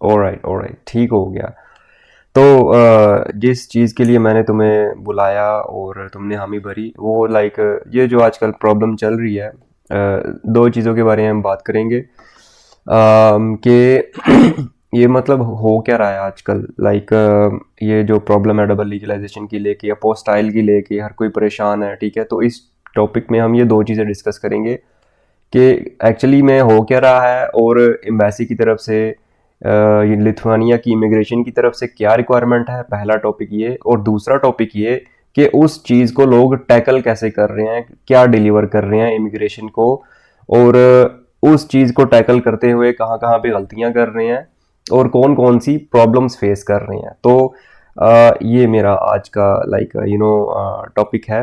Alright alright, ठीक हो गया। तो जिस चीज़ के लिए मैंने तुम्हें बुलाया और तुमने हामी भरी, वो लाइक ये जो आजकल प्रॉब्लम चल रही है, दो चीज़ों के बारे में हम बात करेंगे कि ये मतलब हो क्या रहा है आजकल, लाइक ये जो प्रॉब्लम है डबल लीगलाइजेशन की लेके या पोस्टाइल की लेके, हर कोई परेशान है, ठीक है। तो इस टॉपिक में हम ये दो चीज़ें डिस्कस करेंगे कि एक्चुअली में हो क्या रहा है, और एम्बेसी की तरफ से ये लिथुआनिया की इमिग्रेशन की तरफ से क्या रिक्वायरमेंट है, पहला टॉपिक ये। और दूसरा टॉपिक ये कि उस चीज़ को लोग टैकल कैसे कर रहे हैं, क्या डिलीवर कर रहे हैं इमिग्रेशन को, और उस चीज़ को टैकल करते हुए कहाँ कहाँ पे गलतियाँ कर रहे हैं, और कौन कौन सी प्रॉब्लम्स फेस कर रहे हैं। तो ये मेरा आज का लाइक टॉपिक है।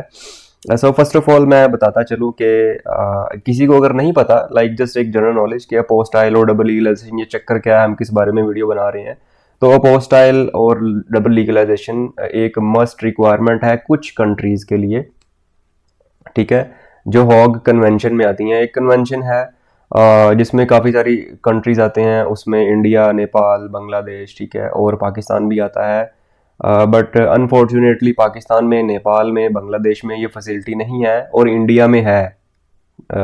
सो फर्स्ट ऑफ ऑल मैं बताता चलूँ कि किसी को अगर नहीं पता, लाइक जस्ट एक जनरल नॉलेज कि अपोस्टाइल और डबल लीगलाइजेशन ये चक्कर क्या है, हम किस बारे में वीडियो बना रहे हैं। तो अपोस्टाइल और डबल लीगलाइजेशन एक मस्ट रिक्वायरमेंट है कुछ कंट्रीज के लिए, ठीक है, जो हॉग कन्वेंशन में आती हैं। एक कन्वेंशन है जिसमें काफ़ी सारी कंट्रीज आते हैं, उसमें इंडिया, नेपाल, बांग्लादेश, ठीक है, और पाकिस्तान भी आता है। बट अनफॉर्चुनेटली पाकिस्तान में, नेपाल में, बांग्लादेश में ये फैसिलिटी नहीं है, और इंडिया में है।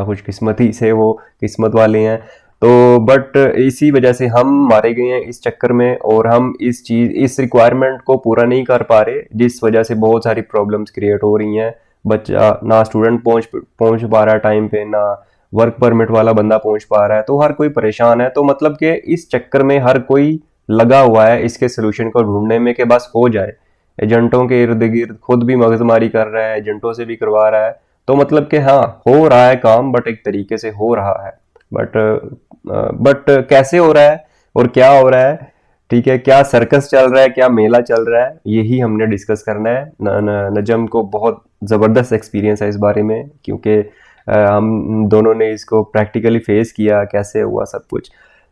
खुशकिस्मती से वो किस्मत वाले हैं। तो बट इसी वजह से हम मारे गए हैं इस चक्कर में, और हम इस रिक्वायरमेंट को पूरा नहीं कर पा रहे, जिस वजह से बहुत सारी प्रॉब्लम्स क्रिएट हो रही हैं। बच्चा ना स्टूडेंट पहुंच पहुंच पा रहा है टाइम पे, ना वर्क परमिट वाला बंदा पहुंच पा रहा है, तो हर कोई परेशान है। तो मतलब कि इस चक्कर में हर कोई लगा हुआ है इसके सोल्यूशन को ढूंढने में कि बस हो जाए। एजेंटों के इर्द गिर्द खुद भी मगजमारी कर रहा है, एजेंटों से भी करवा रहा है। तो मतलब कि हाँ, हो रहा है काम, बट एक तरीके से हो रहा है। बट कैसे हो रहा है और क्या हो रहा है, ठीक है, क्या सर्कस चल रहा है, क्या मेला चल रहा है, यही हमने डिस्कस करना है। नजम को बहुत ज़बरदस्त एक्सपीरियंस है इस बारे में, क्योंकि हम दोनों ने इसको प्रैक्टिकली फेस किया, कैसे हुआ सब कुछ।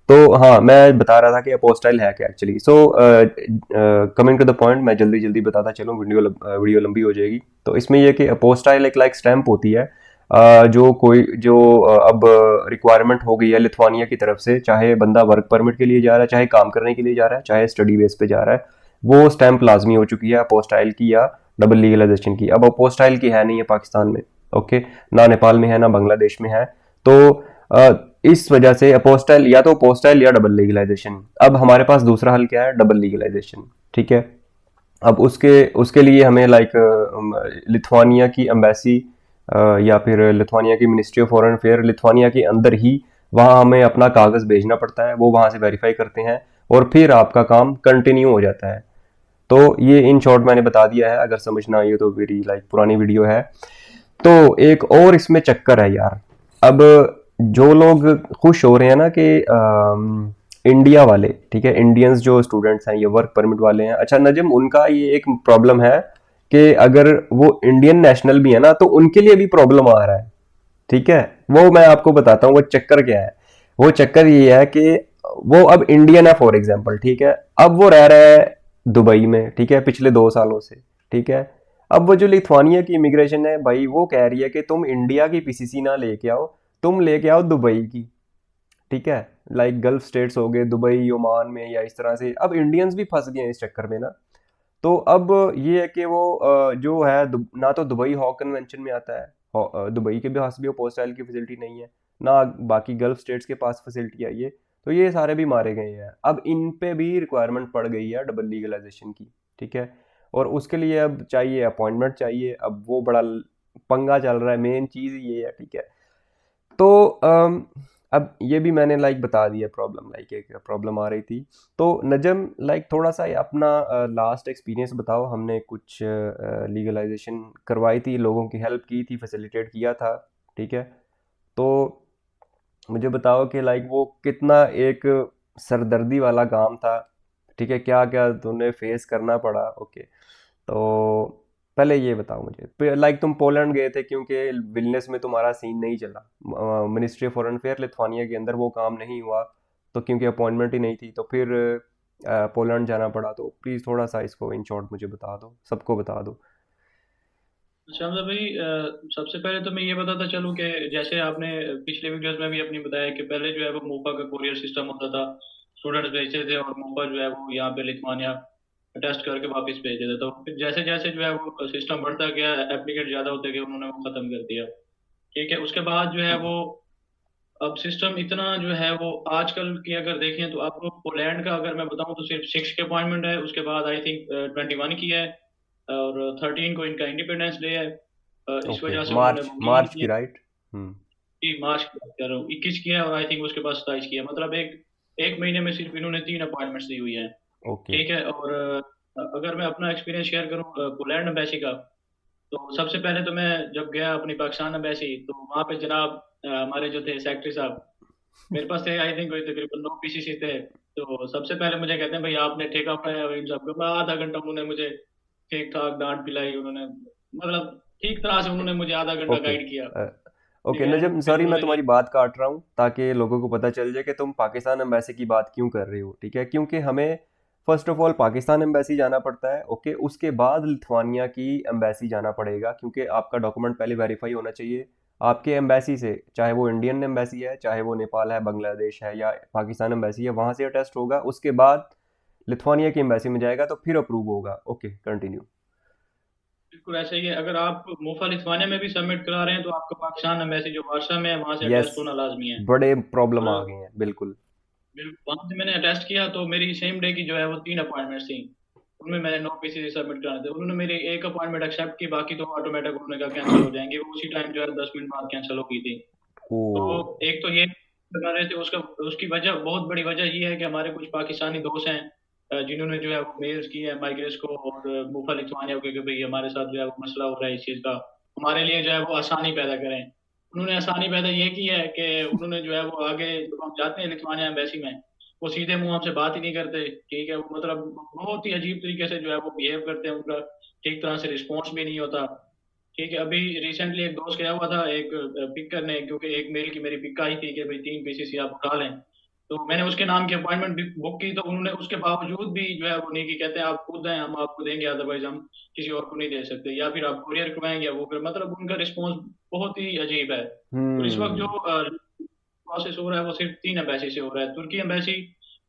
तो हाँ, मैं बता रहा था कि अपोस्टाइल है क्या actually. So coming to the point, मैं जल्दी जल्दी बताता चलूँ, वीडियो लंबी हो जाएगी। तो इसमें यह कि अपोस्टाइल एक लाइक स्टैंप होती है, जो अब रिक्वायरमेंट हो गई है लिथुआनिया की तरफ से, चाहे बंदा वर्क परमिट के लिए जा रहा है, चाहे काम करने के लिए जा रहा है, चाहे स्टडी बेस पे जा रहा है, वो स्टैंप लाजमी हो चुकी है अपोस्टाइल की या डबल लीगलाइजेशन की। अब अपोस्टाइल की है नहीं है पाकिस्तान में, ओके, ना नेपाल में है, ना बांग्लादेश में है। तो इस वजह से अपोस्टाइल, या तो अपोस्टाइल या डबल लीगलाइजेशन। अब हमारे पास दूसरा हल क्या है, डबल लीगलाइजेशन, ठीक है। अब उसके उसके लिए हमें लाइक लिथुआनिया की एम्बेसी या फिर लिथुआनिया की ministry of foreign affair, Lithuania के अंदर ही वहाँ हमें अपना कागज़ भेजना पड़ता है, वो वहाँ से वेरीफाई करते हैं, और फिर आपका काम कंटिन्यू हो जाता है। तो ये इन शॉर्ट मैंने बता दिया है, अगर समझना ये तो मेरी लाइक पुरानी वीडियो है। तो एक और इसमें चक्कर है यार। अब जो लोग खुश हो रहे हैं ना कि इंडिया वाले, ठीक है, इंडियंस जो स्टूडेंट्स हैं, ये वर्क परमिट वाले हैं। अच्छा नजम, उनका ये एक प्रॉब्लम है कि अगर वो इंडियन नेशनल भी है ना, तो उनके लिए भी प्रॉब्लम आ रहा है, ठीक है। वो मैं आपको बताता हूँ वो चक्कर क्या है। वो चक्कर ये है कि वो अब इंडियन है फॉर एग्जाम्पल, ठीक है, अब वो रह रहा है दुबई में, ठीक है, पिछले 2 सालों से, ठीक है। अब वो जो लिथुआनिया की इमिग्रेशन है भाई, वो कह रही है कि तुम इंडिया की पीसीसी ना लेके आओ, तुम लेके आओ दुबई की, ठीक है। लाइक गल्फ स्टेट्स हो गए, दुबई, ओमान में, या इस तरह से। अब इंडियंस भी फंस गए हैं इस चक्कर में ना। तो अब ये है कि वो जो है ना तो दुबई हॉक कन्वेंशन में आता है, दुबई के पास भी वो पोस्ट की फैसिलिटी नहीं है, ना बाकी गल्फ स्टेट्स के पास फैसिलिटी है ये। तो ये सारे भी मारे गए हैं। अब इन पे भी रिक्वायरमेंट पड़ गई है डबल लीगलाइजेशन की, ठीक है। और उसके लिए अब चाहिए अपॉइंटमेंट चाहिए, अब वो बड़ा पंगा चल रहा है, मेन चीज़ ये है, ठीक है। तो अब ये भी मैंने लाइक बता दिया प्रॉब्लम, लाइक एक प्रॉब्लम आ रही थी। तो नजम, लाइक थोड़ा सा अपना लास्ट एक्सपीरियंस बताओ। हमने कुछ लीगलाइजेशन करवाई थी, लोगों की हेल्प की थी, फैसिलिटेट किया था, ठीक है। तो मुझे बताओ कि लाइक वो कितना एक सरदर्दी वाला काम था, ठीक है, क्या क्या तुमने फेस करना पड़ा, ओके। तो पहले ये बताओ मुझे, लाइक तुम पोलैंड गए थे क्योंकि विलनेस में तुम्हारा सीन नहीं चला, ministry of foreign affair Lithuania के अंदर वो काम नहीं हुआ, तो क्योंकि अपॉइंटमेंट ही नहीं थी, तो फिर पोलैंड जाना पड़ा। तो प्लीज़ थोड़ा सा इसको इन शॉर्ट मुझे बता दो, सबको बता दो। अच्छा मतलब भाई, सबसे पहले तो मैं ये बताता चलूँ कि जैसे आपने पिछले वीडियोस में भी अपनी बताया कि पहले जो है वो मूफा का कोरियर सिस्टम होता था। स्टूडेंट्स भेजते थे और मुंबई जो है वो यहाँ पे लिथुआनिया टेस्ट करके वापस भेज देते। तो फिर जैसे जैसे जो है वो सिस्टम बढ़ता गया, एप्लीकेंट ज्यादा होते गए, उन्होंने वो खत्म कर दिया। ठीक है, उसके बाद जो है वो अब सिस्टम इतना जो है वो आजकल की अगर देखें तो आपको पोलैंड का अगर मैं बताऊं तो सिर्फ 6 के अपॉइंटमेंट है, उसके बाद आई थिंक 21 की है, और 13 को इनका इंडिपेंडेंस डे है। इस ओके, वजह से उन्होंने मार्च बुकिंग ही मार्च नहीं की है राइट। हम्म। कि मार्च की बात कर रहा हूँ, 21 की है और आई थिंक उसके बाद 27 की है, मतलब एक महीने में सिर्फ इन्होंने 3 अपॉइंटमेंट्स दी हुई है। ओके। ठीक है, और अगर मैं अपना एक्सपीरियंस शेयर करूँ पोलैंड एम्बेसी का, तो सबसे पहले तो मैं जब गया अपनी पाकिस्तान एम्बेसी, तो वहाँ पे जनाब हमारे जो थे सेक्रेटरी साहब, मेरे पास थे आई थिंक कोई तकरीबन 9 पीसीसी थे। तो सबसे पहले मुझे कहते हैं भाई आपने ठेका उठाया हुआ इन सबका। मैं आधा घंटा उन्होंने मुझे ठीक ठाक डांट पिलाई, उन्होंने मतलब ठीक तरह से उन्होंने मुझे आधा घंटा ओके। गाइड किया। ठीक ओके है, नजम, फिर सॉरी मैं उन्होंने ये तुम्हारी बात काट रहा हूँ ताकि लोगों को पता चल जाए कि तुम पाकिस्तान एम्बेसी की बात क्यों कर रहे हो, ठीक है? क्योंकि हमें first of all Pakistan embassy जाना पड़ता है, ओके, उसके बाद लिथुआनिया की एम्बेसी जाना पड़ेगा, क्योंकि आपका डॉक्यूमेंट पहले वेरीफाई होना चाहिए आपके एम्बेसी से, चाहे वो इंडियन एम्बेसी है, चाहे वो नेपाल है, बांग्लादेश है या पाकिस्तान एम्बेसी है, वहाँ से टेस्ट होगा, उसके बाद लिथुआनिया की एम्बेसी में जाएगा तो फिर अप्रूव होगा। Okay, continue. बिल्कुल ऐसा ही है। अगर आप मुफा लिथवानिया में भी सबमिट करा रहे हैं तो आपका पाकिस्तान एम्बेसी जो वारसा में है वहां से यस, अटेस्ट होना लाजमी है। बड़े प्रॉब्लम आ और गए हैं, बिल्कुल। वहां से मैंने अटेस्ट किया तो मेरी सेम डे की जो है वो 3 अपॉइंटमेंट्स थी, उनमें मैंने 9 पीसीसी सबमिट कराने थे। उन्होंने मेरी एक अपॉइंटमेंट एक्सेप्ट की, बाकी तो ऑटोमेटिक उन्होंने कहा कैंसिल हो जाएंगे, वो उसी टाइम जो है 10 मिनट बाद कैंसिल हो गई थी। ओ। तो एक तो ये बता रहे थे, उसका उसकी वजह, बहुत बड़ी वजह ये है कि हमारे कुछ पाकिस्तानी दोस्त हैं जिन्होंने जो है वो मेल्स किए हैं माइग्रेस को और मुफा लिथुआनिया को कि भाई हमारे साथ जो है वो मसला हो रहा है इस चीज़ का, हमारे लिए जो है वो आसानी पैदा करें। उन्होंने आसानी पैदा ये की है कि उन्होंने जो है वो आगे जब हम जाते हैं लिथुआनिया एम्बेसी में, वो सीधे मुंह हमसे बात ही नहीं करते। ठीक है, वो मतलब बहुत ही अजीब तरीके से जो है वो बिहेव करते हैं, उनका ठीक तरह से रिस्पॉन्स भी नहीं होता। ठीक है, अभी रिसेंटली एक दोस्त गया हुआ था एक पिक करने, क्योंकि एक मेल की मेरी पिक आई थी कि भाई 3 पीसीसी आप उठा लें। तो मैंने उसके नाम की अपॉइंटमेंट बुक की, तो उन्होंने उसके बावजूद भी जो है वो नहीं की, कहते हैं आप खुद हैं हम आपको देंगे, अदरवाइज हम किसी और को नहीं दे सकते, या फिर आप कुरियर करवाएंगे, या वो फिर मतलब उनका रिस्पॉन्स बहुत ही अजीब है। और इस वक्त जो हम्म। प्रोसेस हो रहा है वो सिर्फ 3 एम्बेसी से हो रहा है, तुर्की एम्बेसी,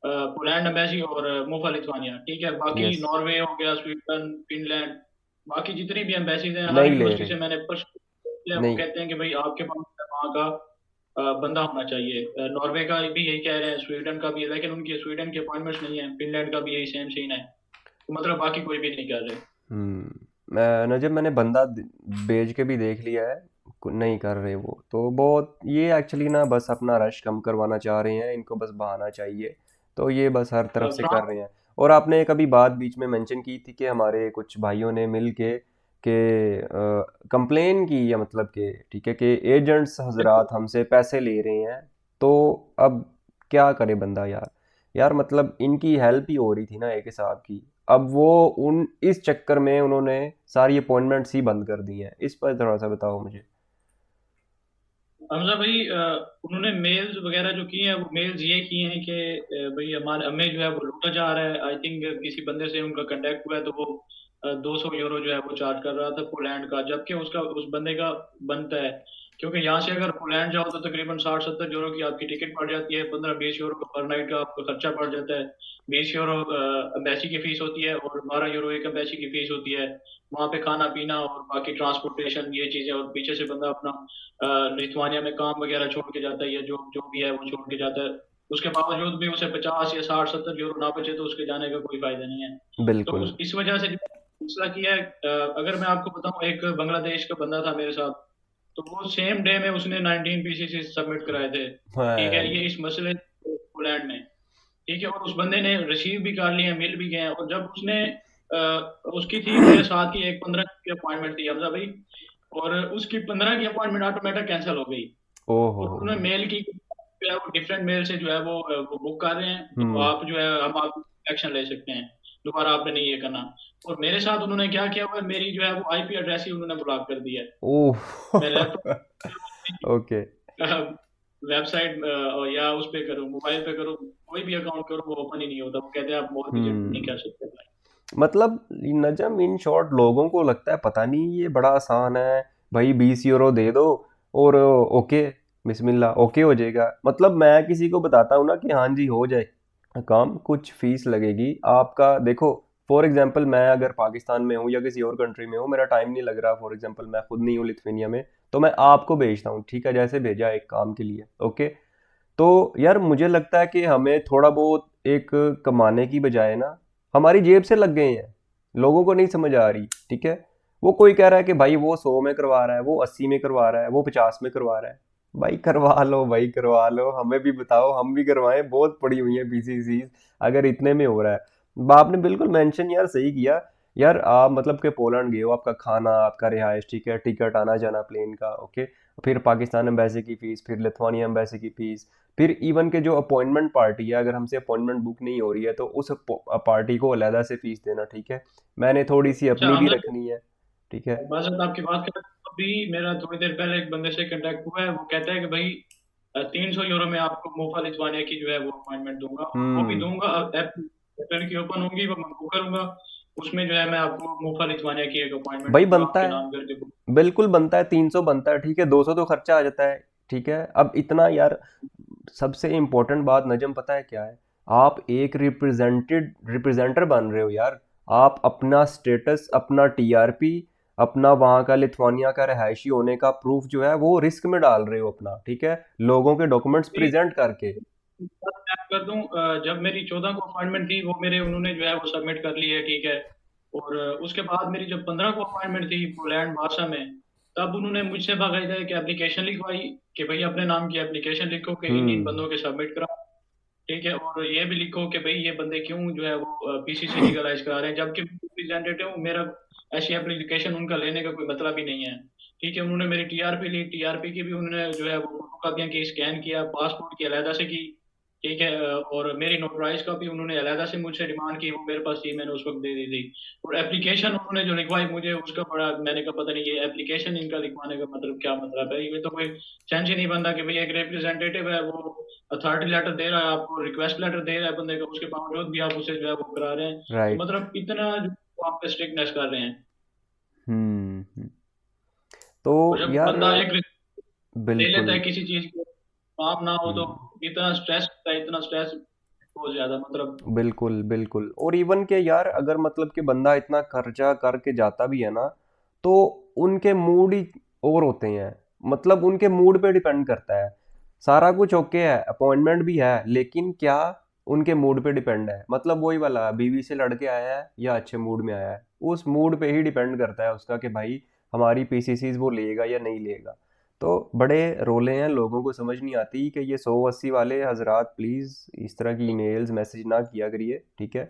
पोलैंड एम्बेसी और मुफा लिथुआनिया। ठीक है, बाकी यस। नॉर्वे हो गया, स्वीडन, फिनलैंड, बाकी जितनी भी एम्बेसीज हैं हर नहीं ले यूनिवर्सिटी रहे। से मैंने वो नहीं। कहते हैं कि भाई आपके पास वहाँ का बंदा होना चाहिए। नॉर्वे का भी यही कह रहे हैं, स्वीडन का भी है, लेकिन उनकी स्वीडन के अपॉइंटमेंट्स नहीं है, फिनलैंड का भी यही सेम सीन है। तो मतलब बाकी कोई भी नहीं कर रहे। मैं नजब, मैंने बंदा भेज के भी देख लिया है, नहीं कर रहे वो तो। बहुत ये एक्चुअली ना बस अपना रश कम करवाना चाह रहे हैं, इनको बस बहाना चाहिए, तो ये बस हर तरफ से कर फ्रांस। रहे हैं। और आपने एक अभी बात बीच में मेंशन की थी कि हमारे कुछ भाइयों ने मिल के कंप्लेन की, या मतलब कि ठीक है कि एजेंट्स हजरात हमसे पैसे ले रहे हैं, तो अब क्या करे बंदा यार। यार मतलब इनकी हेल्प ही हो रही थी ना एक हिसाब की, अब वो उन इस चक्कर में उन्होंने सारी अपॉइंटमेंट्स ही बंद कर दी हैं। इस पर थोड़ा सा बताओ मुझे। हमजा भाई उन्होंने मेल्स वगैरह जो किए हैं वो मेल्स ये किए हैं कि भाई हमारे हमें जो है वो लूटा जा रहा है। आई थिंक किसी बंदे से उनका कांटेक्ट हुआ है तो वो 200 यूरो जो है वो चार्ज कर रहा था पोलैंड का, जबकि उसका उस बंदे का बनता है, क्योंकि यहाँ से अगर पोलैंड जाओ तो तकरीबन 60-70 यूरो की आपकी टिकट पड़ जाती है, 15-20 यूरो का पर नाइट का आपका खर्चा पड़ जाता है, 20 यूरो एम्बेसी की फीस होती है और 12 यूरो एक एम्बेसी की फीस होती है। वहाँ पे खाना पीना और बाकी ट्रांसपोर्टेशन ये चीजें, और पीछे से बंदा अपना लिथुआनिया में काम वगैरह छोड़ के जाता है, या जो जो भी है वो छोड़ के जाता है, उसके बावजूद भी उसे 50 या 60-70 यूरो ना बचे तो उसके जाने का कोई फायदा नहीं है। तो बिल्कुल। इस वजह से जो मसला किया है, अगर मैं आपको बताऊं, एक बांग्लादेश का बंदा था मेरे साथ, तो वो सेम डे में उसने 19 पीसीसी सबमिट कराए थे। ठीक है, ये हाँ। इस मसले पोलैंड में। ठीक है, और उस बंदे ने रिसीव भी कर लिए, मिल भी गए हैं, और जब उसने अ, उसकी थी मेरे साथ की एक 15 की अपॉइंटमेंट थी हमजा भाई, और उसकी 15 की अपॉइंटमेंट ऑटोमेटिक कैंसिल हो गई। ओहो। और उन्होंने मेल की जो है वो डिफरेंट मेल से जो है वो बुक कर रहे हैं, तो हम्म। आप जो है हम आप एक्शन ले सकते हैं, दोबारा आपने नहीं ये करना। और मेरे साथ उन्होंने क्या किया हुआ है, मेरी जो है वो आईपी एड्रेस ही उन्होंने ब्लॉक कर दिया है। ओह। मैं ओके। लैपटॉप वेबसाइट या उस पे करूँ, मोबाइल पे करूँ, कोई भी अकाउंट करूँ वो ओपन ही नहीं होता, वो कहते हैं आप मोर विजिट नहीं हम्म। कर सकते। मतलब नजम, इन शॉर्ट लोगों को लगता है पता नहीं ये बड़ा आसान है, भाई 20 यूरो दे दो और ओके, बिस्मिल्लाह ओके हो जाएगा। मतलब मैं किसी को बताता हूँ ना कि हाँ जी हो जाए, काम कुछ फीस लगेगी आपका। देखो फॉर एग्जांपल मैं अगर पाकिस्तान में हूँ या किसी और कंट्री में हूँ, मेरा टाइम नहीं लग रहा, फॉर एग्जांपल मैं खुद नहीं हूँ लिथुआनिया में, तो मैं आपको भेजता हूँ, ठीक है, जैसे भेजा एक काम के लिए, ओके। तो यार मुझे लगता है कि हमें थोड़ा बहुत एक कमाने की बजाय ना हमारी जेब से लग गए हैं, लोगों को नहीं समझ आ रही, ठीक है। वो कोई कह रहा है कि भाई वो 100 में करवा रहा है, वो 80 में करवा रहा है, वो 50 में करवा रहा है। भाई करवा लो, भाई करवा लो, हमें भी बताओ, हम भी करवाएं, बहुत पड़ी हुई है पीसीसीज, अगर इतने में हो रहा है। आपने बिल्कुल मेंशन यार सही किया। यार आप मतलब के पोलैंड गए हो, आपका खाना, आपका रिहाइश, ठीक है, टिकट आना जाना प्लेन का, ओके, फिर पाकिस्तान एम्बेसी की फीस, फिर लिथुआनिया एम्बेसी की फीस, फिर इवन के जो अपॉइंटमेंट पार्टी है, अगर हमसे अपॉइंटमेंट बुक नहीं हो रही है तो उस पार्टी को अलहदा से फीस देना, ठीक है। मैंने थोड़ी सी अच्छा अपनी भी हमजा, रखनी है, ठीक है। बाजत आपकी बात करें तो अभी मेरा थोड़ी देर पहले एक बंदे से कांटेक्ट हुआ है, वो कहता है कि भाई 300 यूरो में आपको मुफा लिथवानिया की जो है वो अपॉइंटमेंट दूंगा, और वो भी हम्म। दूंगा अप्रैल की ओपन होंगी, वो मैं बुक करूंगा, उसमें जो है मैं आपको मुफा लिथवानिया की एक अपॉइंटमेंट भाई दूंगा बनता आपके है, नाम करके book। बिल्कुल बनता है, 300 बनता है, ठीक है, 200 तो खर्चा आ जाता है, ठीक है। अब इतना यार, सबसे इम्पोर्टेंट बात नजम पता है क्या है? आप एक रिप्रेजेंटर बन रहे हो यार। आप अपना स्टेटस, अपना टीआरपी, अपना वहाँ का लिथुआनिया का रहायशी होने का प्रूफ जो है वो रिस्क में डाल रहे हो अपना, ठीक है, लोगों के डॉक्यूमेंट्स अभी प्रेजेंट करके। मैं कर दूं, जब मेरी 14 को अपॉइंटमेंट थी वो मेरे उन्होंने जो है वो सबमिट कर ली है, ठीक है। और उसके बाद मेरी जब 15 को अपॉइंटमेंट थी पोलैंड वार्सा में, तब उन्होंने मुझसे बाकायदा कि एप्लीकेशन लिखवाई कि भाई अपने नाम की एप्लीकेशन लिखो कि इन इन हम्म। बंदों के सबमिट कराओ, ठीक है, और ये भी लिखो कि भाई ये बंदे क्यों जो है वो पीसीसी लीगलाइज करा रहे हैं, जबकि रिप्रेजेंटेटिव हूँ, मेरा ऐसी एप्लीकेशन उनका लेने का कोई मतलब ही नहीं है, ठीक है। उन्होंने मेरी टीआरपी ली, टीआरपी की भी उन्होंने जो है वो फोटोकॉपियां की, स्कैन किया, पासपोर्ट की अलहदा से की, ठीक है, और मेरी नोटराइज कॉपी उन्होंने अलहदा से मुझसे डिमांड की, वो मेरे पास थी, मैंने उस वक्त दे दी थी। और एप्लीकेशन उन्होंने जो लिखवाई मुझे उसका बड़ा, मैंने कहा पता नहीं ये एप्लीकेशन इनका लिखवाने का मतलब क्या मतलब है, ये तो कोई सेंस ही नहीं बनता कि भाई एक रिप्रेजेंटेटिव है, वो अथॉरिटी लेटर दे रहा है आपको, रिक्वेस्ट लेटर दे रहा है बंदे को, उसके बावजूद भी आप उसे जो है वो करा रहे हैं, तो राइट। मतलब इतना जो आप पे स्ट्रिक्टनेस कर रहे हैं। हम्म। तो और जब यार बंदा एक risk ले लेता बिल्कुल। है किसी चीज के, काम ना हो तो हम्म। इतना स्ट्रेस होता है, इतना स्ट्रेस बहुत ज्यादा मतलब। बिल्कुल बिल्कुल, और इवन के यार अगर मतलब कि बंदा इतना खर्चा करके जाता भी है ना, तो उनके मूड ही और होते हैं, मतलब उनके मूड पे डिपेंड करता है। सारा कुछ ओके है, अपॉइंटमेंट भी है, लेकिन क्या, उनके मूड पे डिपेंड है, मतलब वही वाला, बीवी से लड़के आया है या अच्छे मूड में आया है, उस मूड पे ही डिपेंड करता है उसका कि भाई हमारी पीसीसीज वो लेगा या नहीं लेगा। तो बड़े रोले हैं, लोगों को समझ नहीं आती कि ये 180 वाले हजरात प्लीज़ इस तरह की ईमेल्स मैसेज ना किया करिए, ठीक है।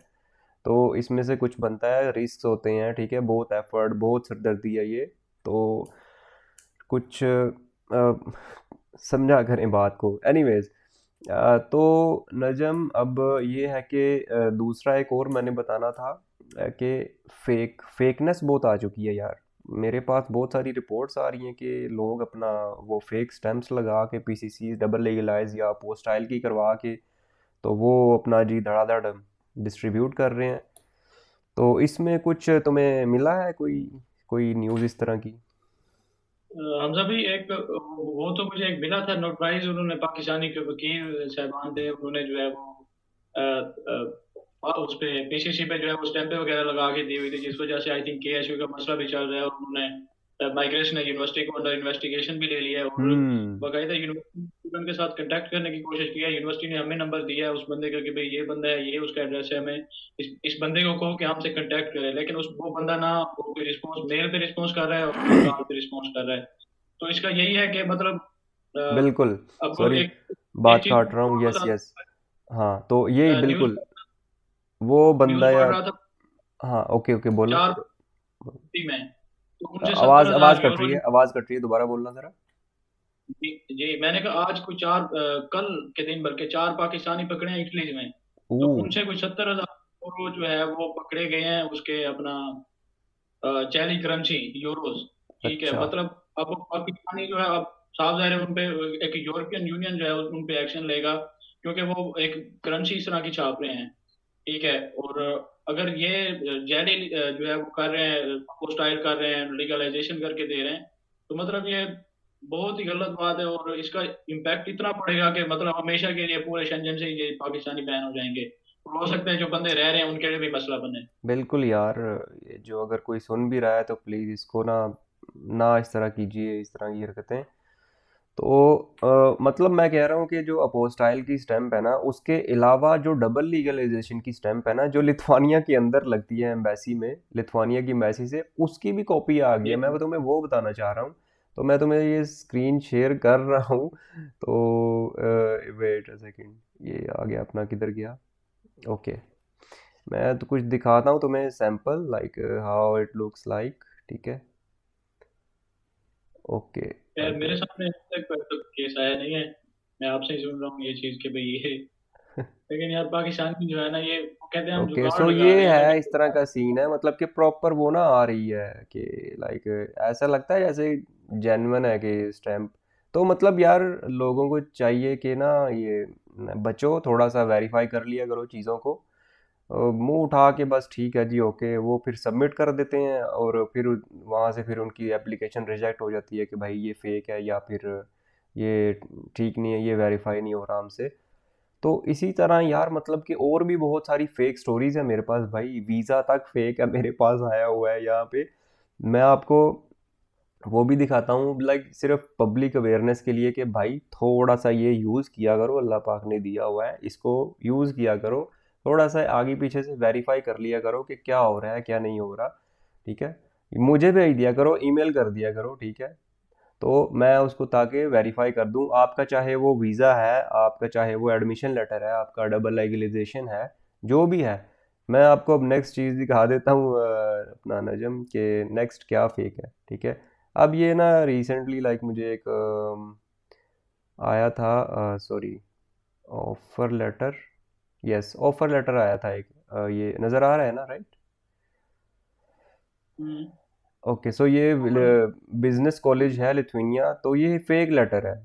तो इसमें से कुछ बनता है, रिस्क होते हैं, ठीक है, बहुत एफर्ट, बहुत सिरदर्दी है ये। तो कुछ समझा करें बात को, एनीवेज। तो नजम अब ये है कि दूसरा एक और मैंने बताना था, कि फेकनेस बहुत आ चुकी है यार। मेरे पास बहुत सारी रिपोर्ट्स आ रही हैं कि लोग अपना वो फेक स्टैंप्स लगा के पीसीसी डबल लीगलाइज या पोस्टाइल की करवा के, तो वो अपना जी धड़ाधड़ डिस्ट्रीब्यूट कर रहे हैं। तो इसमें कुछ तुम्हें मिला है कोई कोई न्यूज़ इस तरह की? हमजा भी एक वो तो मुझे एक मिला था नोटराइज, उन्होंने पाकिस्तानी के वकील साहबान थे, उन्होंने जो है वो उस पे पीसीसी पे जो है वो स्टैंपें वगैरह लगा के दी हुई थी, जिस वजह से आई थिंक केएसयू का मसला भी चल रहा है, और उन्होंने माइग्रेशन यूनिवर्सिटी को अंडर इन्वेस्टिगेशन भी ले लिया है, और हम्म। बाकायदा यूनिवर्सिटी स्टूडेंट के साथ कांटेक्ट करने की कोशिश की है, यूनिवर्सिटी ने हमें नंबर दिया है उस बंदे का कि भाई ये बंदा है, ये उसका एड्रेस है, हमें इस बंदे को कहो कि हमसे कांटेक्ट करे, लेकिन उस वो बंदा ना वो कोई रिस्पॉन्स मेल पे रिस्पॉन्स कर रहा है और ना कॉल पे रिस्पॉन्स कर रहा है। तो इसका यही है कि मतलब बिल्कुल। अब सॉरी, एक एक बात चीज काट रहा हूँ, यस बता, यस। हाँ तो ये न्यूज बिल्कुल, वो न्यूज बंदा पढ़ यार। रहा था हाँ ओके ओके, बोलो। 4 में, तो उनसे सत्तर आवाज आवाज हजार कट यूरो रही है, आवाज कट रही है, दोबारा बोलना जरा। जी जी, मैंने कहा आज कोई कल के दिन भर के 4 पाकिस्तानी पकड़े हैं इटली में, ओ। तो उनसे कोई 70,000 यूरो जो है वो पकड़े गए हैं, उसके अपना चैली करंसी यूरोस, ठीक है, अच्छा। मतलब अब वो पाकिस्तानी जो है अब साफ ज़ाहिर है उन पे एक यूरोपियन यूनियन जो है उन पे एक्शन लेगा, क्योंकि वो एक करंसी इस तरह की छाप रहे हैं, ठीक है। और अगर ये जैली जो है वो कर रहे हैं, पोस्टाइल कर रहे हैं, लीगलाइजेशन करके दे रहे हैं, तो मतलब ये बहुत ही गलत बात है, और इसका इम्पैक्ट इतना पड़ेगा कि मतलब हमेशा के लिए पूरे शंजन से ये पाकिस्तानी बैन हो जाएंगे, और हो सकता है जो बंदे रह रहे हैं उनके लिए भी मसला बने। बिल्कुल यार, ये जो अगर कोई सुन भी रहा है तो प्लीज़ इसको ना ना इस तरह कीजिए, इस तरह की हरकतें। तो मतलब मैं कह रहा हूँ कि जो अपोस्टाइल की स्टैंप है ना, उसके अलावा जो डबल लीगलाइजेशन की स्टैंप है ना, जो लिथुआनिया के अंदर लगती है एम्बेसी में, लिथुआनिया की एम्बेसी से, उसकी भी कॉपी आ गई है। जी मैं तुम्हें वो बताना चाह रहा हूँ। तो मैं तुम्हें ये स्क्रीन शेयर कर रहा हूँ। तो वेट अ सेकेंड, ये आ गया अपना, किधर गया? ओके, मैं तो कुछ दिखाता हूँ तुम्हें sample, like how it looks like. ठीक है, ओके। यार, मेरे अगर सामने अभी तक कोई तो केस आया नहीं है। मैं आपसे ही सुन रहा हूँ ये चीज कि भाई ये, लेकिन यार पाकिस्तान की जो है ना, ये वो कहते हैं हम ओके, जुगाड़ सो लगा ये रहे हैं, है, लेकिन इस तरह का सीन है, मतलब कि प्रॉपर वो ना आ रही है कि लाइक ऐसा लगता है जैसे जेन्युइन है कि स्टैम्प। तो मतलब यार, लोगों को चाहिए कि ना ये बचो, थोड़ा सा वेरीफाई कर लिया करो चीज़ों को। मुंह उठा के बस ठीक है जी, ओके, वो फिर सबमिट कर देते हैं, और फिर वहाँ से फिर उनकी एप्लीकेशन रिजेक्ट हो जाती है कि भाई ये फेक है, या फिर ये ठीक नहीं है, ये वेरीफाई नहीं हो रहा हमसे। तो इसी तरह यार, मतलब कि और भी बहुत सारी फेक स्टोरीज है मेरे पास भाई, वीज़ा तक फेक है मेरे पास आया हुआ है यहाँ पे। मैं आपको वो भी दिखाता हूँ, लाइक सिर्फ पब्लिक अवेयरनेस के लिए कि भाई थोड़ा सा ये यूज़ किया करो, अल्लाह पाक ने दिया हुआ है, इसको यूज़ किया करो। थोड़ा सा आगे पीछे से वेरीफाई कर लिया करो कि क्या हो रहा है क्या नहीं हो रहा। ठीक है, मुझे भेज दिया करो, ईमेल कर दिया करो, ठीक है। तो मैं उसको ताकि वेरीफाई कर दूं, आपका चाहे वो वीज़ा है, आपका चाहे वो एडमिशन लेटर है, आपका डबल लेगलाइजेशन है, जो भी है। मैं आपको अब नेक्स्ट चीज़ दिखा देता हूँ, अपना नजम, के नेक्स्ट क्या फेक है। ठीक है, अब ये ना रिसेंटली लाइक मुझे एक आया था, sorry, offer letter, yes, offer letter आया था एक, ये नज़र आ रहा है ना, राइट? हम्म, ओके, सो ये ऑफर। बिजनेस कॉलेज है लिथुआनिया, तो ये फेक लेटर है।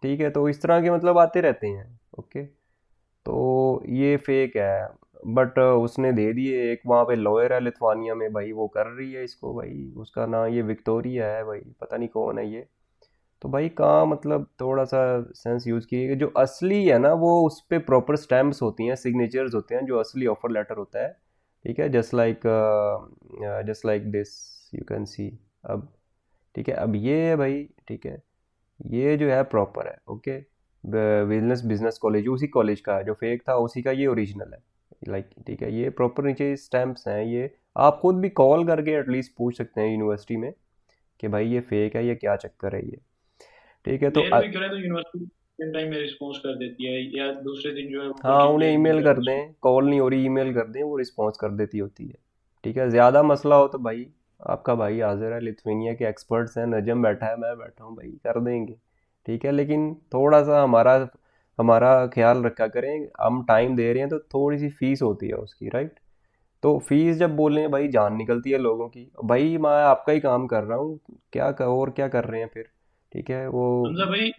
ठीक है, तो इस तरह के मतलब आते रहते हैं। ओके, तो ये फेक है, बट उसने दे दिए। एक वहाँ पे लॉयर है लिथुआनिया में भाई, वो कर रही है इसको भाई, उसका नाम ये विक्टोरिया है भाई, पता नहीं कौन है ये। तो भाई कहाँ, मतलब थोड़ा सा सेंस यूज़ किए, जो असली है ना वो उस पे प्रॉपर स्टैम्प्स होती हैं, सिग्नेचर्स होते हैं, जो असली ऑफर लेटर होता है। ठीक है, just like this, you can see. अब ठीक है, अब ये है भाई, ठीक है, ये जो है प्रॉपर है। ओके, बिजनेस बिजनेस कॉलेज उसी कॉलेज का है, जो फेक था उसी का ये ओरिजिनल है। लाइक ठीक है, ये प्रॉपर नीचे स्टैम्प्स हैं ये। आप खुद भी कॉल करके एटलीस्ट पूछ सकते हैं यूनिवर्सिटी में कि भाई ये फेक है, ये क्या चक्कर है ये। ठीक है, तो मेल भी करें तो यूनिवर्सिटी सेम टाइम में रिस्पॉन्स कर देती है, या दूसरे दिन जो है वो हाँ, वर्किंग उन्हें डे ईमेल जो है कर उसमें। दें, कॉल नहीं हो रही, ईमेल कर दें, वो रिस्पॉन्स कर देती होती है। ठीक है, ज़्यादा मसला हो तो भाई आपका भाई हाजिर है, लिथुआनिया के एक्सपर्ट्स हैं, नजम बैठा है, मैं बैठा हूँ भाई, कर देंगे। ठीक है, लेकिन थोड़ा सा हमारा हमारा ख्याल रखा करें, हम टाइम दे रहे हैं तो थोड़ी सी फीस होती है उसकी, राइट? तो फीस जब बोलें भाई, जान निकलती है लोगों की भाई, मैं आपका ही काम कर रहा हूँ, और क्या कर रहे हैं फिर? ठीक है, वो हमजा भाई,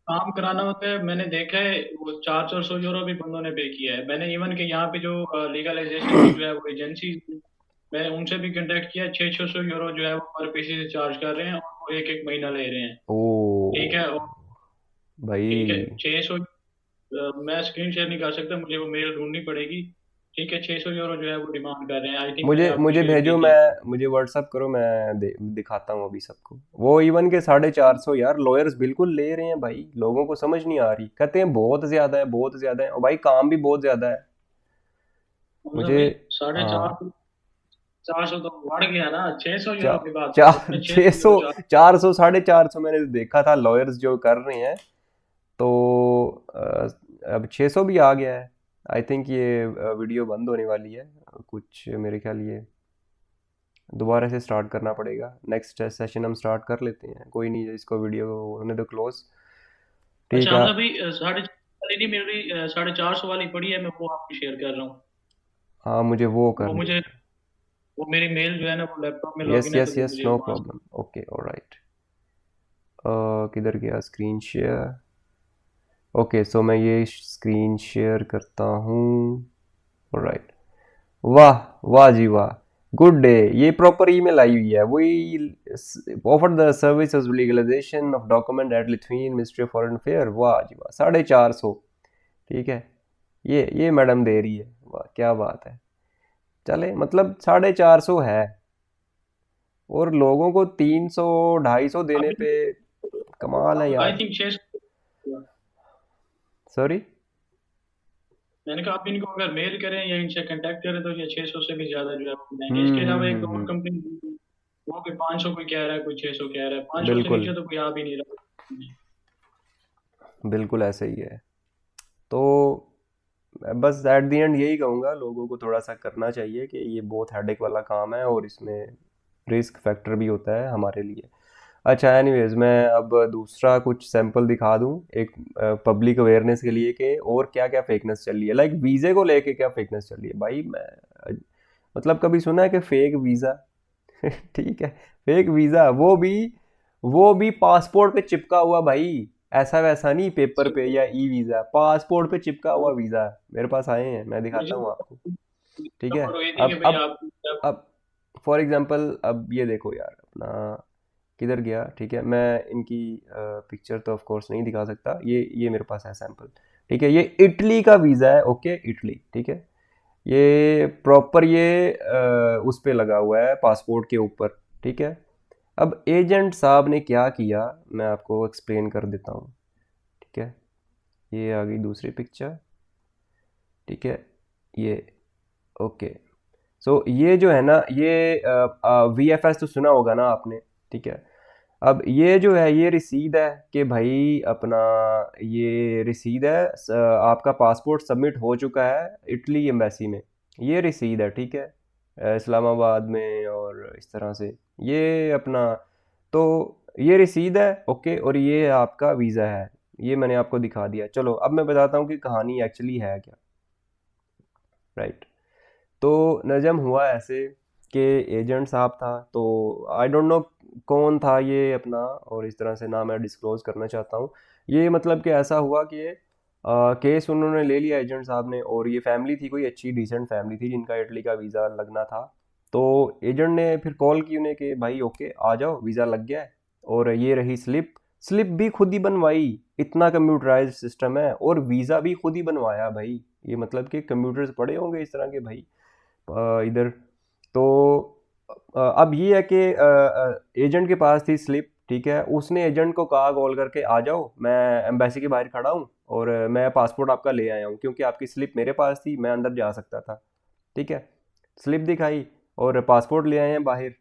काम कराना होता है, मैंने देखा है वो 400 यूरो भी बंदों ने पे किया है। मैंने इवन के यहाँ पे जो लीगलाइजेशन की जो है वो एजेंसी, मैंने उनसे भी कांटेक्ट किया, 600 यूरो जो है वो पर पीसी से चार्ज कर रहे हैं, और वो एक एक महीना ले रहे हैं। ठीक ओ है, और ठीक है, भाई, 600, मैं स्क्रीन शेयर नहीं कर सकता, मुझे वो मेल ढूंढनी पड़ेगी। ठीक है, 600 यूरो जो है वो डिमांड कर रहे हैं, आई थिंक मैंने मुझे आपको मुझे शेयर की भेजो, थी। मैं मुझे व्हाट्सअप करो, मैं दिखाता हूँ अभी सबको। वो इवन के 450, यार लॉयर्स बिल्कुल ले रहे हैं भाई, लोगों को समझ नहीं आ रही, कहते हैं बहुत ज़्यादा है, बहुत ज़्यादा है, और भाई काम भी बहुत ज़्यादा है। हमजा मुझे भाई, साढ़े चार हाँ, 400 तो बढ़ गया ना, 600 यूरो चार की बात कर रहे चार हैं, छह छः सौ सौ यूरो चार्ज। 400, 450 मैंने देखा था लॉयर्स जो कर रहे हैं। तो अब 600 भी आ गया है। आई थिंक ये वीडियो बंद होने वाली है कुछ, मेरे ख्याल ये दोबारा से स्टार्ट करना पड़ेगा। नेक्स्ट सेशन हम स्टार्ट कर लेते हैं, कोई नहीं, इसको वीडियो होने दो क्लोज। ठीक अच्छा है, हमजा भाई, साढ़े वाली नहीं मिल रही, 450 वाली पड़ी है, मैं वो आपको शेयर कर रहा हूँ। हाँ मुझे वो वो करनी मुझे, है। वो मेरी मेल जो है ना वो लैपटॉप में यस लॉगिन है, तो यस वो यस, मुझे नो वहाँ से। Problem, okay alright. किधर गया स्क्रीन शेयर? ओके, सो मैं ये स्क्रीन शेयर करता हूँ, ऑलराइट। वाह वाह जी वाह, गुड डे, ये प्रॉपर ईमेल आई हुई है, वही offer the service of legalisation of document at Lithuanian ministry of foreign affair. वाह जी वाह, 450। ठीक है, ये मैडम दे रही है, वाह क्या बात है। चले मतलब 450 है, और लोगों को 300 250 देने अभी पे कमाल है आई यार। थिंक 600। सॉरी। मैंने कहा आप इनको अगर मेल करें या इनसे कांटेक्ट करें तो ये 600 से भी ज्यादा जो है वो देंगे। इसके अलावा एक दो और हम्म। कंपनी, वो भी 500 कोई कह रहा है, कोई 600 कह रहा है, 500 से बिल्कुल नीचे तो कोई आ भी नहीं रहा। बिल्कुल ऐसे ही है। तो मैं बस एट द एंड यही कहूँगा, लोगों को थोड़ा सा करना चाहिए कि ये बहुत हेडेक वाला काम है, और इसमें रिस्क फैक्टर भी होता है हमारे लिए। अच्छा एनीवेज, मैं अब दूसरा कुछ सैंपल दिखा दूं, एक पब्लिक अवेयरनेस के लिए कि और क्या क्या फेकनेस चल रही है। लाइक वीज़े को लेके क्या फेकनेस चल रही है भाई। मैं मतलब कभी सुना है कि फेक वीज़ा ठीक है, फेक वीज़ा, वो भी पासपोर्ट पे चिपका हुआ भाई। ऐसा वैसा नहीं पेपर पे या ई वीज़ा, पासपोर्ट पे चिपका हुआ वीज़ा मेरे पास आए हैं, मैं दिखाता मुझे हूँ आपको। ठीक है। खबर हुई थी कि अब भाई अब आप अब फॉर एग्जांपल अब ये देखो यार अपना, किधर गया। ठीक है, मैं इनकी पिक्चर तो ऑफ कोर्स नहीं दिखा सकता, ये मेरे पास है सैंपल। ठीक है, ये इटली का वीज़ा है, ओके इटली। ठीक है, ये प्रॉपर ये उस पे लगा हुआ है पासपोर्ट के ऊपर। ठीक है, अब एजेंट साहब ने क्या किया, मैं आपको एक्सप्लेन कर देता हूँ। ठीक है, ये आ गई दूसरी पिक्चर। ठीक है, ये ओके। सो ये जो है ना, ये वी एफ एस तो सुना होगा ना आपने। ठीक है, अब ये जो है ये रसीद है कि भाई अपना, ये रसीद है आपका पासपोर्ट सबमिट हो चुका है इटली एम्बेसी में। ये रसीद है, ठीक है, इस्लामाबाद में और इस तरह से, ये अपना, तो ये रसीद है ओके, और ये आपका वीज़ा है। ये मैंने आपको दिखा दिया। चलो अब मैं बताता हूँ कि कहानी एक्चुअली है क्या। राइट। तो नजम हुआ ऐसे कि एजेंट साहब था, तो आई डोंट नो कौन था ये अपना, और इस तरह से ना मैं डिस्क्लोज करना चाहता हूँ। ये मतलब कि ऐसा हुआ कि केस उन्होंने ले लिया एजेंट साहब ने, और ये फैमिली थी, कोई अच्छी डिसेंट फैमिली थी जिनका इटली का वीज़ा लगना था। तो एजेंट ने फिर कॉल की उन्हें कि भाई ओके आ जाओ, वीज़ा लग गया है, और ये रही स्लिप। स्लिप भी खुद ही बनवाई, इतना कंप्यूटराइज सिस्टम है, और वीज़ा भी खुद ही बनवाया भाई। ये मतलब कि कंप्यूटर्स पड़े होंगे इस तरह के भाई इधर। तो अब ये है कि एजेंट के पास थी स्लिप। ठीक है, उसने एजेंट को कहा कॉल करके आ जाओ, मैं एम्बेसी के बाहर खड़ा हूँ, और मैं पासपोर्ट आपका ले आया हूँ, क्योंकि आपकी स्लिप मेरे पास थी, मैं अंदर जा सकता था। ठीक है, स्लिप दिखाई और पासपोर्ट ले आए हैं बाहर।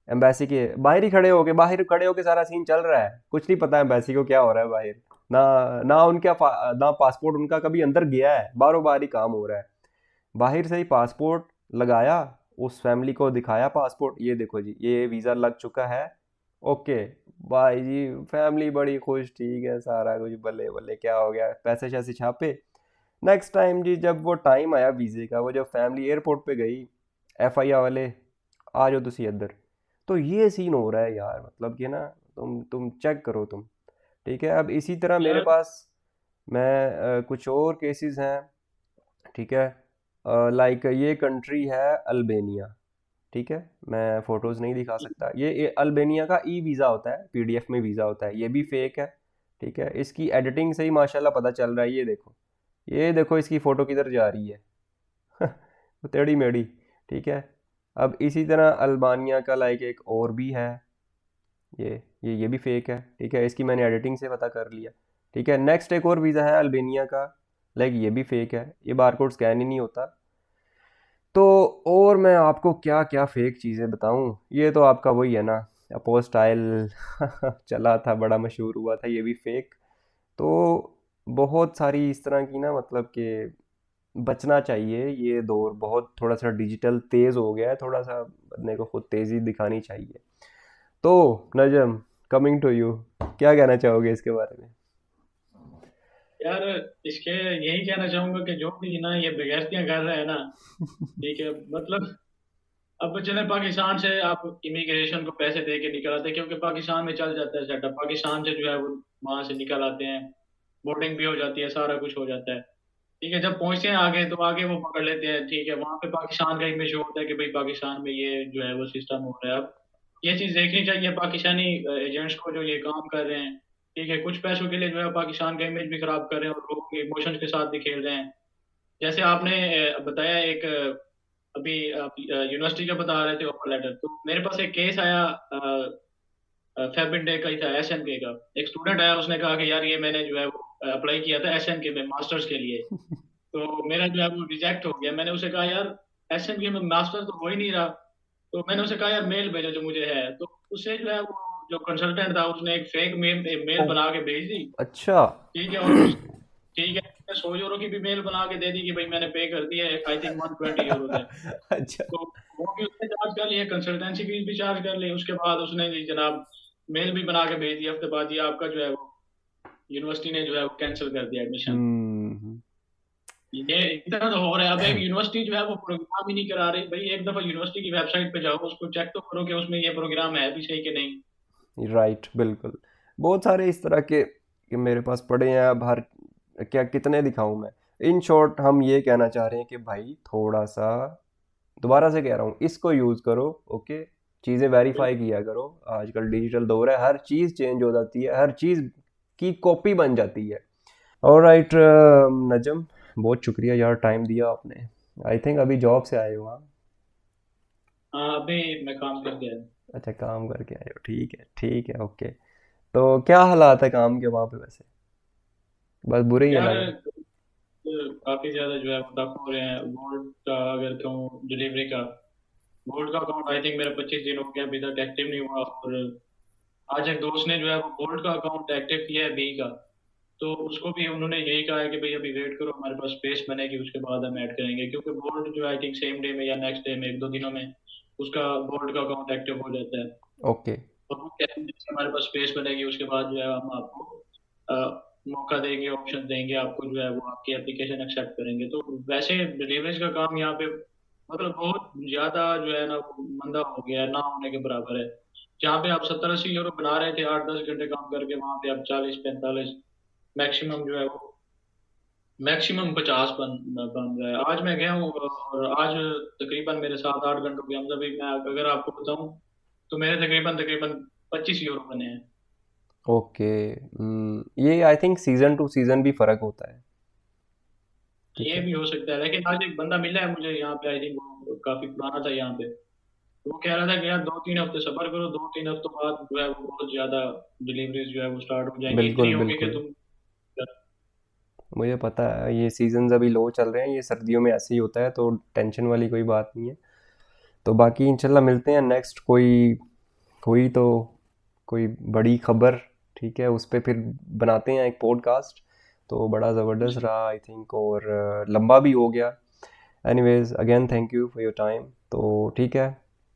एम्बेसी के बाहर खड़े होके सारा सीन चल रहा है, कुछ नहीं पता एम्बेसी को क्या हो रहा है बाहर। ना ना पासपोर्ट उनका कभी अंदर गया है, बाहरों बाहर ही काम हो रहा है। बाहर से ही पासपोर्ट लगाया, उस फैमिली को दिखाया पासपोर्ट, ये देखो जी ये वीज़ा लग चुका है। ओके भाई जी, फैमिली बड़ी खुश, ठीक है सारा कुछ बल्ले बल्ले, क्या हो गया, पैसे शैसे छापे। नेक्स्ट टाइम जी जब वो टाइम आया वीज़े का, वो जब फैमिली एयरपोर्ट पे गई, एफ आई आर वाले आ जाओ तुसी इधर। तो ये सीन हो रहा है यार, मतलब कि ना, तुम चेक करो तुम। ठीक है, अब इसी तरह मेरे यार पास मैं कुछ और केसेस हैं। ठीक है, लाइक ये कंट्री है अल्बेनिया। ठीक है, मैं फोटोज़ नहीं दिखा सकता, ये अल्बेनिया का ई वीज़ा होता है, पीडीएफ में वीज़ा होता है, ये भी फेक है। ठीक है, इसकी एडिटिंग से ही माशाल्लाह पता चल रहा है, ये देखो इसकी फ़ोटो किधर जा रही है टेढ़ी मेढ़ी। ठीक है, अब इसी तरह अल्बानिया का लाइक एक और भी है, ये भी फेक है। ठीक है, इसकी मैंने एडिटिंग से पता कर लिया। ठीक है, नेक्स्ट एक और वीज़ा है अल्बेनिया का, लाइक ये भी फेक है, ये बारकोड स्कैन ही नहीं होता। तो और मैं आपको क्या क्या फेक चीज़ें बताऊं, ये तो आपका वही है ना, अपोस्टाइल चला था, बड़ा मशहूर हुआ था, ये भी फेक। तो बहुत सारी इस तरह की ना, मतलब कि बचना चाहिए, ये दौर बहुत थोड़ा सा डिजिटल तेज़ हो गया है, थोड़ा सा बंदे को खुद तेज़ी दिखानी चाहिए। तो नजम, कमिंग टू यू, क्या कहना चाहोगे इसके बारे में। यार इसके यही कहना चाहूंगा कि जो भी ना ये बेगैरतियां कर रहे हैं ना, ठीक है, मतलब अब चले पाकिस्तान से आप इमिग्रेशन को पैसे दे के निकल आते हैं, क्योंकि पाकिस्तान में चल जाता है सेटअप, पाकिस्तान से जो है वो वहां से निकल आते हैं, बोटिंग भी हो जाती है, सारा कुछ हो जाता है। ठीक है, जब पहुंचते हैं आगे तो आगे वो पकड़ लेते हैं, ठीक है, वहां पे पाकिस्तान का इमेज होता है कि भाई पाकिस्तान में ये जो है वो सिस्टम हो रहा है। अब ये चीज देखनी चाहिए पाकिस्तानी एजेंट्स को जो ये काम कर रहे हैं, ठीक है, कुछ पैसों के लिए जो है पाकिस्तान का इमेज भी खराब कर रहे हैं और लोगों के इमोशंस के साथ भी खेल रहे हैं। जैसे आपने बताया एक अभी आप यूनिवर्सिटी का बता रहे थे ऑफर लेटर, तो मेरे पास एक केस आया, फेबिन डे का ही था, एसएनके का। एक स्टूडेंट आया, उसने कहा कि यार ये मैंने जो है वो अप्लाई किया था एसएनके में मास्टर्स के लिए, तो मेरा जो है वो रिजेक्ट हो गया। मैंने उसे कहा यार एसएनके में मास्टर तो हो ही नहीं रहा। तो मैंने उसे कहा यार मेल भेजो जो मुझे है, तो उसे जो है वो जो कंसल्टेंट था उसने एक फेक मेल ओ, बना के भेज दी। अच्छा। ठीक है, और उस ठीक है, 100 यूरो की भी मेल बना के दे दी कि भाई मैंने पे कर दिया है, आई थिंक 120 यूरो है। अच्छा। तो वो भी उसने चार्ज कर लिया, कंसल्टेंसी फीस भी चार्ज कर ली। उसके बाद उसने जी जनाब मेल भी बना के भेज दिया हफ्ते बाद, ये आपका जो है वो यूनिवर्सिटी ने जो है वो कैंसिल कर दिया एडमिशन। हम्म। ये इतना तो हो रहा है। अब एक यूनिवर्सिटी जो है वो प्रोग्राम ही नहीं करा रही भाई। एक दफा यूनिवर्सिटी की वेबसाइट पे जाओ, उसको चेक तो करो कि उसमें ये प्रोग्राम है भी सही कि नहीं। राइट, बिल्कुल। बहुत सारे इस तरह के मेरे पास पड़े हैं। अब हर क्या कितने दिखाऊं मैं। इन शॉर्ट हम ये कहना चाह रहे हैं कि भाई थोड़ा सा, दोबारा से कह रहा हूँ, इसको यूज़ करो। ओके, चीज़ें वेरीफाई किया करो। आजकल डिजिटल दौर है, हर चीज़ चेंज हो जाती है, हर चीज़ की कॉपी बन जाती है। ऑलराइट नजम, बहुत शुक्रिया यार, टाइम दिया आपने। आई थिंक अभी जॉब से आए हो आप? हाँ, अभी मैं काम कर दिया। अच्छा, काम करके आए हो, ठीक है ठीक है, ओके। तो क्या हालात है काम के वहाँ पे वैसे? बस बुरे ही है यार लग रहा है। काफी ज्यादा जो है टफ हो रहे हैं। गोल्ड का अगर कहूँ डिलीवरी का, गोल्ड का अकाउंट आई थिंक मेरा 25 दिन हो गया अभी तक एक्टिव नहीं हुआ। और आज एक दोस्त ने जो है वो गोल्ड का अकाउंट एक्टिव किया है बी का, तो उसको भी उन्होंने यही कहा है कि भाई अभी वेट करो, हमारे पास स्पेस बनेगी उसके बाद हम ऐड करेंगे, क्योंकि गोल्ड जो आई थिंक सेम डे में या नेक्स्ट डे में 1-2 दिनों में उसका गोल्ड का अकाउंट एक्टिव हो जाता है। ओके। और वो कहते हैं कि हमारे पास स्पेस बनेगी उसके बाद जो है हम आपको अ, मौका देंगे, ऑप्शन देंगे आपको, जो है वो आपकी एप्लीकेशन एक्सेप्ट करेंगे। तो वैसे डिलीवरीज का काम यहाँ पे मतलब बहुत ज्यादा जो है ना वो मंदा हो गया है, ना होने के बराबर है। जहाँ पे आप 70-80 यूरो बना रहे थे 8-10 घंटे काम करके, वहां पे आप 40-45 मैक्सिमम जो है वो मैक्सिमम 50 बन रहा है। आज मैं गया हूँ और आज तकरीबन मेरे 7-8 घंटों के अंदर भी मैं अगर आपको बताऊं तो मेरे तकरीबन तकरीबन 25 यूरो बने हैं। ओके। ये I think season two season भी फ़र्क होता है। ठीक ये है। भी हो सकता है, लेकिन आज एक बंदा मिला है मुझे यहाँ पे, आई थिंक वो काफी पुराना था यहाँ पे। तो वो कह रहा था कि यार 2-3 हफ्ते सफर करो, 2-3 हफ्तों बाद जो है वो बहुत ज्यादा डिलीवरीज जो है वो स्टार्ट हो जाएंगी, इतनी बिल्कुल होगी कि बिल्कुल। तुम। मुझे पता है ये सीजन्स अभी लो चल रहे हैं, ये सर्दियों में ऐसे ही होता है, तो टेंशन वाली कोई बात नहीं है। तो बाकी इंशाल्लाह मिलते हैं नेक्स्ट कोई हुई तो कोई बड़ी खबर, ठीक है, उस पे फिर बनाते हैं एक पॉडकास्ट। तो बड़ा ज़बरदस्त जी, रहा आई थिंक, और लंबा भी हो गया। Anyways again thank you for your time. तो ठीक है,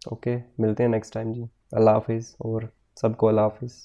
ओके, मिलते हैं नेक्स्ट टाइम जी। अल्लाह हाफिज़, और सबको अल्लाह हाफिज़।